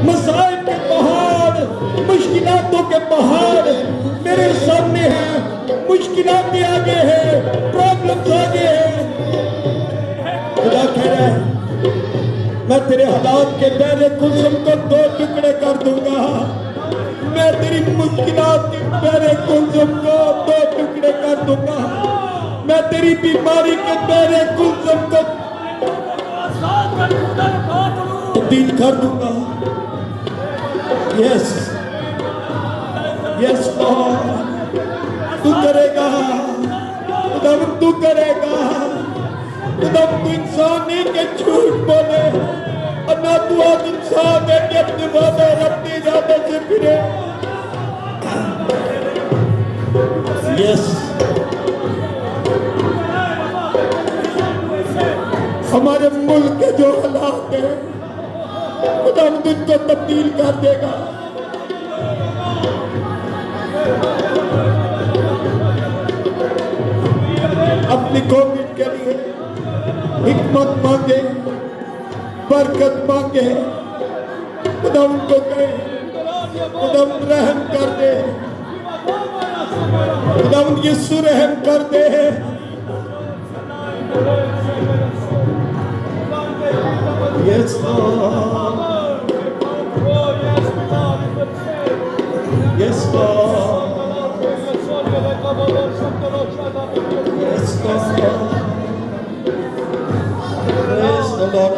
मसाइब के पहाड़, मुश्किलातों के पहाड़ मेरे सामने हैं, मुश्किलात आगे है, प्रॉब्लम्स आगे है। खुदा कह रहा है मैं तेरे हालात के बहरे कुल्सुम को दो टुकड़े कर दूंगा। मैं तेरी मुश्किलात के बहरे कुल्सुम को दो टुकड़े कर दूंगा। मैं तेरी बीमारी के बहरे कुल्सुम को तब्दील कर दूंगा। यस यस लॉर्ड, तू करेगा खुदाम, तू करेगा खुदाम। तू इंसान नहीं के झूठ बोले और ना तू आज इंसान है कि अपने वादे और अपने इरादे से फिरे। यस हमारे मुल्क के जो हालात है खुदा उनको तब्दील कर देगा। अपनी कौम के लिए हिकमत मांगे, बरकत मांगे। खुदा उनको कहे खुदा रहम कर दे, खुदा यीशु रहम कर दे। Yes, Lord. Yes, Lord. Yes, Lord. Praise the Lord.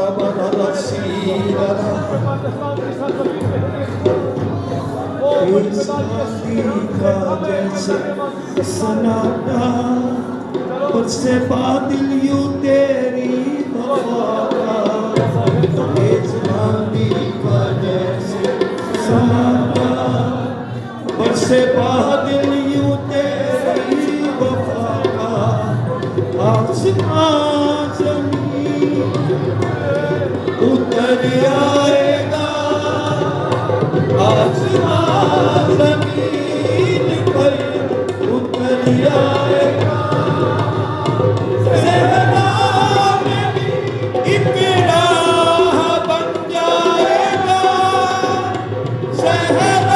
सनाटा पर से बादल यूं तेरी वफा से बादल यूं तेरी वफा का आसमां ज़मीन उतर आएगा। आसमां ज़मीन पर उतर आएगा। सहरा में भी एक राह बन जाएगा। सहरा